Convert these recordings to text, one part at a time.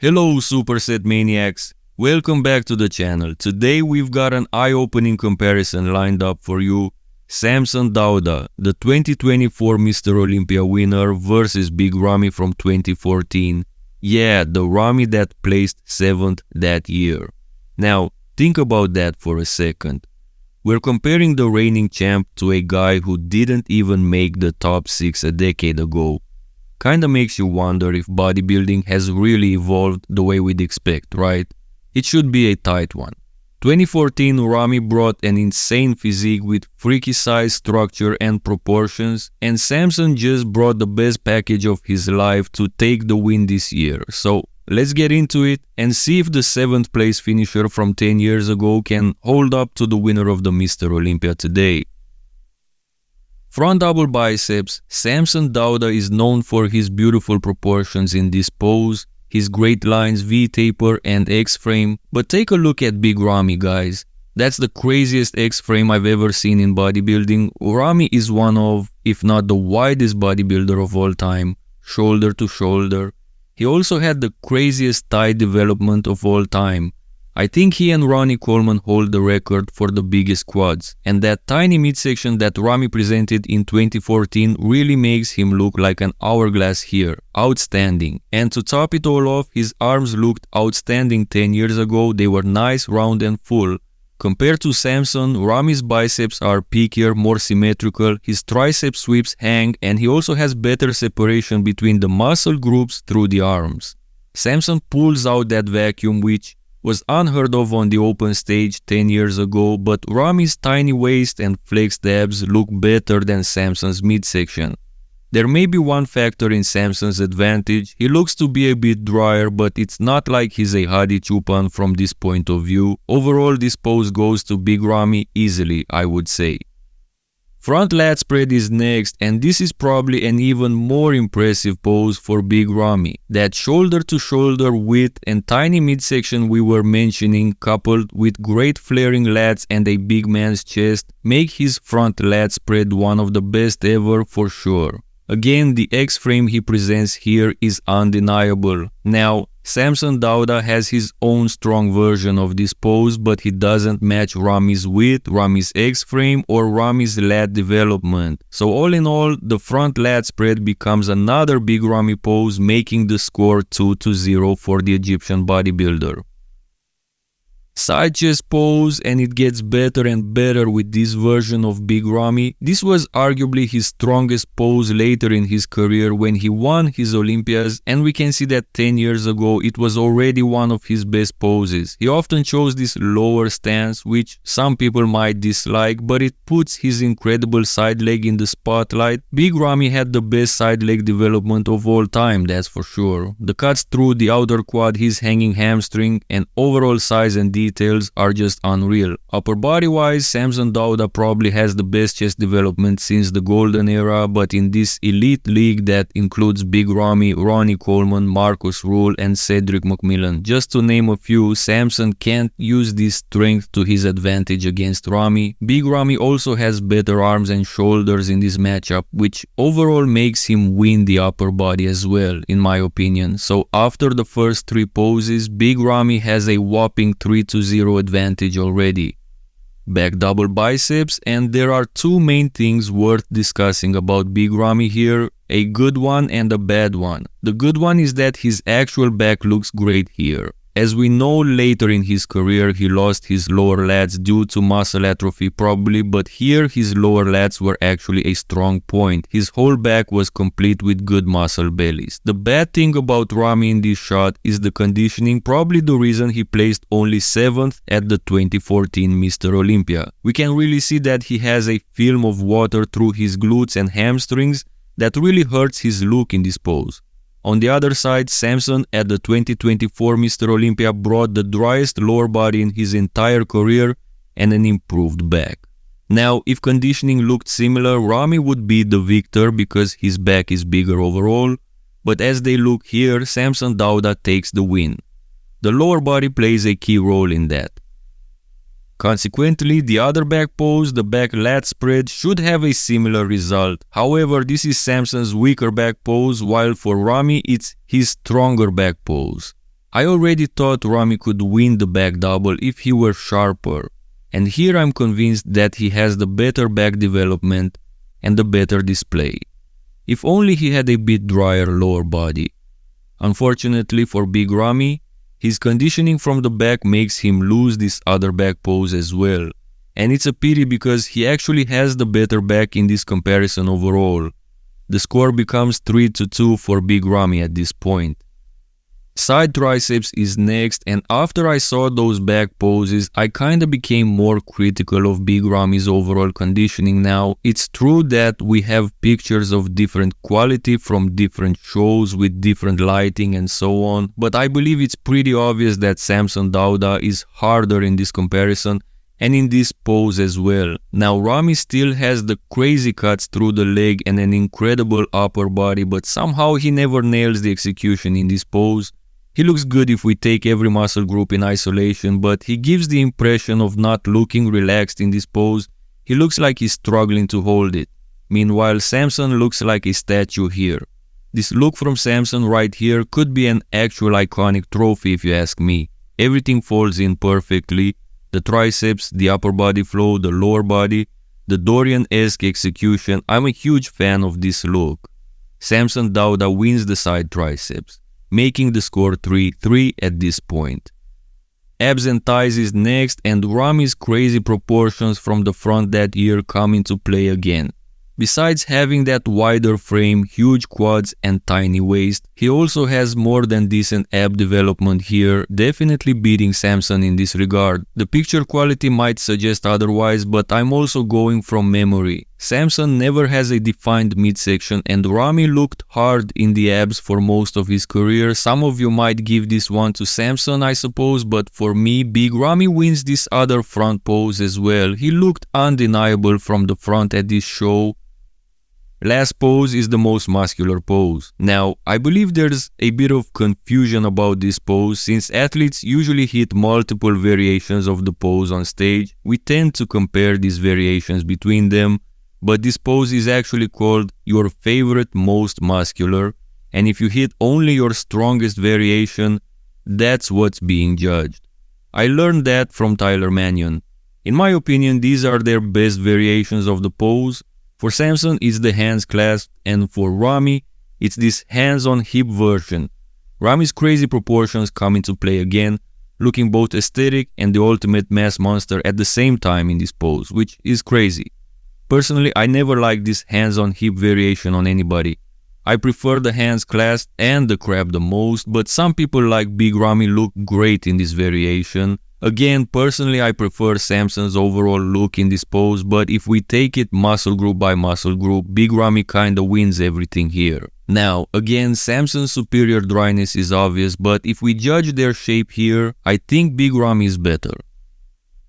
Hello Superset maniacs, welcome back to the channel. Today we've got an eye-opening comparison lined up for you. Samson Dauda, the 2024 Mr. Olympia winner versus Big Ramy from 2014. Yeah, the Ramy that placed 7th that year. Now, think about that for a second. We're comparing the reigning champ to a guy who didn't even make the top 6 a decade ago. Kinda makes you wonder if bodybuilding has really evolved the way we'd expect, right? It should be a tight one. 2014 Ramy brought an insane physique with freaky size, structure and proportions, and Samson just brought the best package of his life to take the win this year. So let's get into it and see if the 7th place finisher from 10 years ago can hold up to the winner of the Mr. Olympia today. Front double biceps, Samson Dauda is known for his beautiful proportions in this pose, his great lines, V-taper and X-frame, but take a look at Big Ramy, guys. That's the craziest X-frame I've ever seen in bodybuilding. Ramy is one of, if not the widest bodybuilder of all time, shoulder to shoulder. He also had the craziest thigh development of all time. I think he and Ronnie Coleman hold the record for the biggest quads, and that tiny midsection that Ramy presented in 2014 really makes him look like an hourglass here. Outstanding. And to top it all off, his arms looked outstanding 10 years ago. They were nice, round and full. Compared to Samson, Ramy's biceps are peakier, more symmetrical, his tricep sweeps hang, and he also has better separation between the muscle groups through the arms. Samson pulls out that vacuum which was unheard of on the open stage 10 years ago, but Ramy's tiny waist and flexed abs look better than Samson's midsection. There may be one factor in Samson's advantage. He looks to be a bit drier, but it's not like he's a Hadi Chupan from this point of view. Overall, this pose goes to Big Ramy easily, I would say. Front lat spread is next, and this is probably an even more impressive pose for Big Ramy. That shoulder to shoulder width and tiny midsection we were mentioning, coupled with great flaring lats and a big man's chest, make his front lat spread one of the best ever for sure. Again, the X-frame he presents here is undeniable. Now, Samson Dauda has his own strong version of this pose, but he doesn't match Ramy's width, Ramy's X-frame or Ramy's lat development. So all in all, the front lat spread becomes another Big Ramy pose, making the score 2-0 for the Egyptian bodybuilder. Side chest pose, and it gets better and better with this version of Big Ramy. This was arguably his strongest pose later in his career when he won his Olympias, and we can see that 10 years ago it was already one of his best poses. He often chose this lower stance, which some people might dislike, but it puts his incredible side leg in the spotlight. Big Ramy had the best side leg development of all time, that's for sure. The cuts through the outer quad, his hanging hamstring, and overall size and details are just unreal. Upper body wise, Samson Dauda probably has the best chest development since the golden era, but in this elite league that includes Big Ramy, Ronnie Coleman, Marcus Rule and Cedric McMillan, just to name a few, Samson can't use this strength to his advantage against Ramy. Big Ramy also has better arms and shoulders in this matchup, which overall makes him win the upper body as well, in my opinion. So after the first 3 poses, Big Ramy has a whopping 3-0 advantage already. Back double biceps, and there are 2 main things worth discussing about Big Ramy here, a good one and a bad one. The good one is that his actual back looks great here. As we know, later in his career he lost his lower lats due to muscle atrophy probably, but here his lower lats were actually a strong point. His whole back was complete with good muscle bellies. The bad thing about Ramy in this shot is the conditioning, probably the reason he placed only 7th at the 2014 Mr. Olympia. We can really see that he has a film of water through his glutes and hamstrings that really hurts his look in this pose. On the other side, Samson at the 2024 Mr. Olympia brought the driest lower body in his entire career and an improved back. Now, if conditioning looked similar, Ramy would be the victor because his back is bigger overall, but as they look here, Samson Dauda takes the win. The lower body plays a key role in that. Consequently, the other back pose, the back lat spread, should have a similar result. However, this is Samson's weaker back pose, while for Ramy it's his stronger back pose. I already thought Ramy could win the back double if he were sharper, and here I'm convinced that he has the better back development and the better display. If only he had a bit drier lower body. Unfortunately for Big Ramy, his conditioning from the back makes him lose this other back pose as well. And it's a pity because he actually has the better back in this comparison overall. The score becomes 3-2 for Big Ramy at this point. Side triceps is next, and after I saw those back poses, I kinda became more critical of Big Ramy's overall conditioning now. It's true that we have pictures of different quality from different shows with different lighting and so on, but I believe it's pretty obvious that Samson Dauda is harder in this comparison and in this pose as well. Now Ramy still has the crazy cuts through the leg and an incredible upper body, but somehow he never nails the execution in this pose. He looks good if we take every muscle group in isolation, but he gives the impression of not looking relaxed in this pose. He looks like he's struggling to hold it. Meanwhile, Samson looks like a statue here. This look from Samson right here could be an actual iconic trophy if you ask me. Everything falls in perfectly. The triceps, the upper body flow, the lower body, the Dorian-esque execution. I'm a huge fan of this look. Samson Dauda wins the side triceps, making the score 3-3 at this point. Abs and thighs is next, and Ramy's crazy proportions from the front that year come into play again. Besides having that wider frame, huge quads and tiny waist, he also has more than decent ab development here, definitely beating Samson in this regard. The picture quality might suggest otherwise, but I'm also going from memory. Samson never has a defined midsection, and Ramy looked hard in the abs for most of his career. Some of you might give this one to Samson, I suppose, but for me, Big Ramy wins this other front pose as well. He looked undeniable from the front at this show. Last pose is the most muscular pose. Now, I believe there's a bit of confusion about this pose since athletes usually hit multiple variations of the pose on stage. We tend to compare these variations between them, but this pose is actually called your favorite most muscular, and if you hit only your strongest variation, that's what's being judged. I learned that from Tyler Mannion. In my opinion, these are their best variations of the pose. For Samson, it's the hands clasped, and for Ramy, it's this hands-on hip version. Ramy's crazy proportions come into play again, looking both aesthetic and the ultimate mass monster at the same time in this pose, which is crazy. Personally, I never liked this hands-on hip variation on anybody. I prefer the hands clasped and the crab the most, but some people like Big Ramy look great in this variation. Again, personally, I prefer Samson's overall look in this pose, but if we take it muscle group by muscle group, Big Ramy kinda wins everything here. Now, again, Samson's superior dryness is obvious, but if we judge their shape here, I think Big Ramy is better.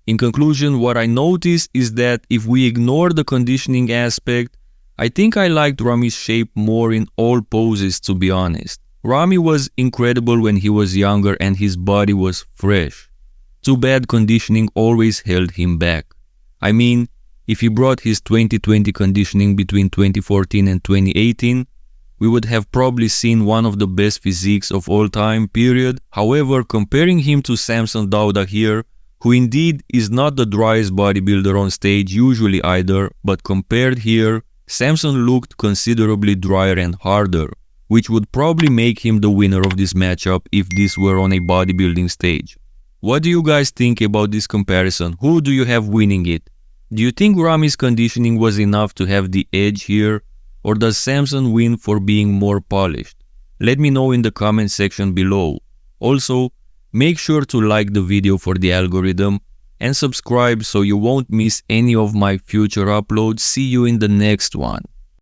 In conclusion, what I noticed is that if we ignore the conditioning aspect, I think I liked Ramy's shape more in all poses, to be honest. Ramy was incredible when he was younger and his body was fresh. Too bad conditioning always held him back. I mean, if he brought his 2020 conditioning between 2014 and 2018, we would have probably seen one of the best physiques of all time, period. However, comparing him to Samson Dauda here, who indeed is not the driest bodybuilder on stage usually either, but compared here, Samson looked considerably drier and harder, which would probably make him the winner of this matchup if this were on a bodybuilding stage. What do you guys think about this comparison? Who do you have winning it? Do you think Ramy's conditioning was enough to have the edge here, or does Samson win for being more polished? Let me know in the comment section below. Also, make sure to like the video for the algorithm and subscribe so you won't miss any of my future uploads. See you in the next one.